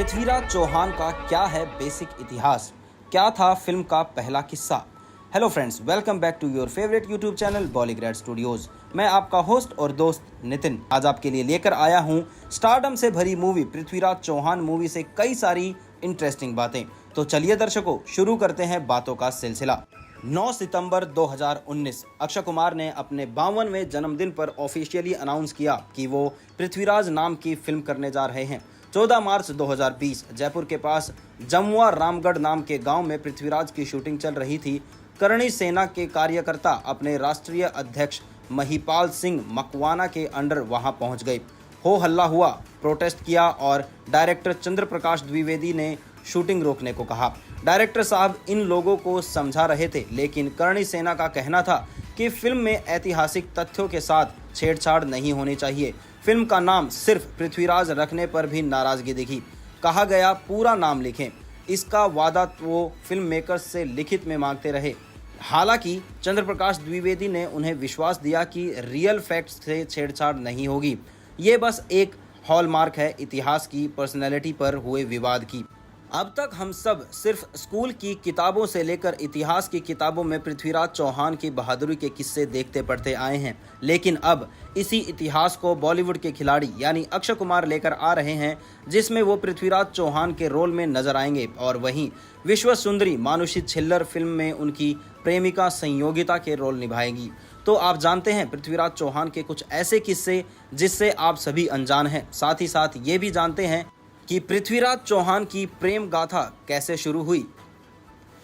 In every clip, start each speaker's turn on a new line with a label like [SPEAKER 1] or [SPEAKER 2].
[SPEAKER 1] पृथ्वीराज चौहान का क्या है बेसिक इतिहास, क्या था फिल्म का पहला किस्सा। Hello friends, welcome back to your favourite YouTube channel Bollygrade Studios. मैं आपका होस्ट और दोस्त नितिन आज आपके लिए लेकर आया हूं स्टारडम से भरी मूवी पृथ्वीराज चौहान मूवी से कई सारी इंटरेस्टिंग बातें। तो चलिए दर्शकों, शुरू करते हैं बातों का सिलसिला। 9 सितंबर 2019 अक्षय कुमार ने अपने 52वें जन्मदिन पर ऑफिशियली अनाउंस किया कि वो पृथ्वीराज नाम की फिल्म करने जा रहे हैं। 14 मार्च 2020 जयपुर के पास जमुआ रामगढ़ नाम के गांव में पृथ्वीराज की शूटिंग चल रही थी। करणी सेना के कार्यकर्ता अपने राष्ट्रीय अध्यक्ष महिपाल सिंह मकवाना के अंडर वहां पहुंच गए। हो हल्ला हुआ, प्रोटेस्ट किया और डायरेक्टर चंद्र प्रकाश द्विवेदी ने शूटिंग रोकने को कहा। डायरेक्टर साहब इन लोगों को समझा रहे थे, लेकिन करणी सेना का कहना था कि फिल्म में ऐतिहासिक तथ्यों के साथ छेड़छाड़ नहीं होनी चाहिए। फिल्म का नाम सिर्फ पृथ्वीराज रखने पर भी नाराजगी दिखी। कहा गया पूरा नाम लिखें। इसका वादा वो फिल्म मेकर्स से लिखित में मांगते रहे। हालांकि चंद्र प्रकाश द्विवेदी ने उन्हें विश्वास दिया कि रियल फैक्ट्स से छेड़छाड़ नहीं होगी। ये बस एक हॉलमार्क है इतिहास की पर्सनैलिटी पर हुए विवाद की। अब तक हम सब सिर्फ स्कूल की किताबों से लेकर इतिहास की किताबों में पृथ्वीराज चौहान की बहादुरी के किस्से देखते पढ़ते आए हैं, लेकिन अब इसी इतिहास को बॉलीवुड के खिलाड़ी यानी अक्षय कुमार लेकर आ रहे हैं, जिसमें वो पृथ्वीराज चौहान के रोल में नजर आएंगे और वहीं विश्व सुंदरी मानुषी छिल्लर फिल्म में उनकी प्रेमिका संयोगिता के रोल निभाएंगी। तो आप जानते हैं पृथ्वीराज चौहान के कुछ ऐसे किस्से जिससे आप सभी अनजान हैं। साथ ही साथ ये भी जानते हैं कि पृथ्वीराज चौहान की प्रेम गाथा कैसे शुरू हुई।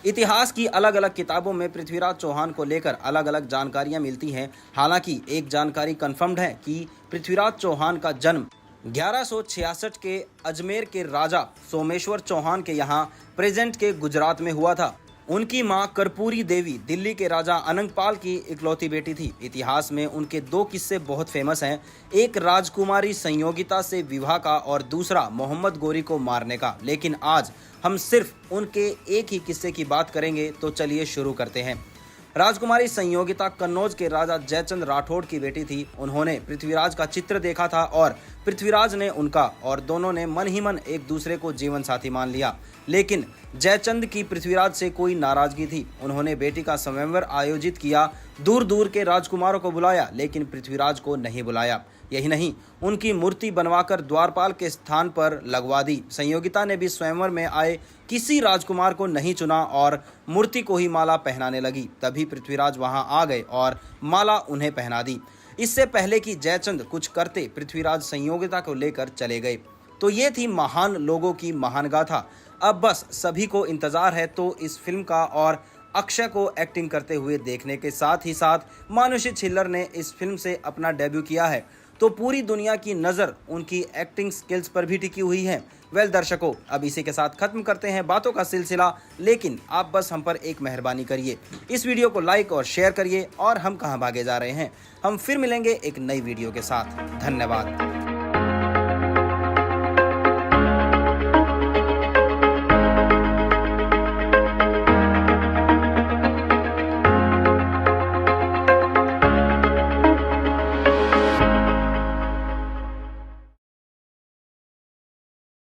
[SPEAKER 1] इतिहास की अलग अलग किताबों में पृथ्वीराज चौहान को लेकर अलग अलग जानकारियां मिलती हैं। हालांकि एक जानकारी कंफर्म्ड है कि पृथ्वीराज चौहान का जन्म 1166 के अजमेर के राजा सोमेश्वर चौहान के यहाँ प्रेजेंट के गुजरात में हुआ था। उनकी मां कर्पूरी देवी दिल्ली के राजा अनंगपाल की इकलौती बेटी थी। इतिहास में उनके दो किस्से बहुत फेमस हैं, एक राजकुमारी संयोगिता से विवाह का और दूसरा मोहम्मद गोरी को मारने का। लेकिन आज हम सिर्फ उनके एक ही किस्से की बात करेंगे, तो चलिए शुरू करते हैं। राजकुमारी संयोगिता कन्नौज के राजा जयचंद राठौड़ की बेटी थी। उन्होंने पृथ्वीराज का चित्र देखा था और पृथ्वीराज ने उनका, और दोनों ने मन ही मन एक दूसरे को जीवन साथी मान लिया। लेकिन जयचंद की पृथ्वीराज से कोई नाराजगी थी। उन्होंने बेटी का स्वयंवर आयोजित किया, दूर दूर के राजकुमारों को बुलाया, लेकिन पृथ्वीराज को नहीं बुलाया। यही नहीं, उनकी मूर्ति बनवाकर द्वारपाल के स्थान पर लगवा दी। संयोगिता ने भी स्वयंवर में आए किसी राजकुमार को नहीं चुना और मूर्ति को ही माला पहनाने लगी। तभी पृथ्वीराज वहां आ गए और माला उन्हें पहना दी। इससे पहले कि जयचंद कुछ करते, पृथ्वीराज संयोगिता को लेकर चले गए। तो ये थी महान लोगों की महान गाथा। अब बस सभी को इंतजार है तो इस फिल्म का, और अक्षय को एक्टिंग करते हुए देखने के साथ ही साथ मानुषी छिल्लर ने इस फिल्म से अपना डेब्यू किया है। तो पूरी दुनिया की नज़र उनकी एक्टिंग स्किल्स पर भी टिकी हुई है। वेल दर्शकों, अब इसी के साथ खत्म करते हैं बातों का सिलसिला, लेकिन आप बस हम पर एक मेहरबानी करिए, इस वीडियो को लाइक और शेयर करिए। और हम कहां भागे जा रहे हैं, हम फिर मिलेंगे एक नई वीडियो के साथ। धन्यवाद।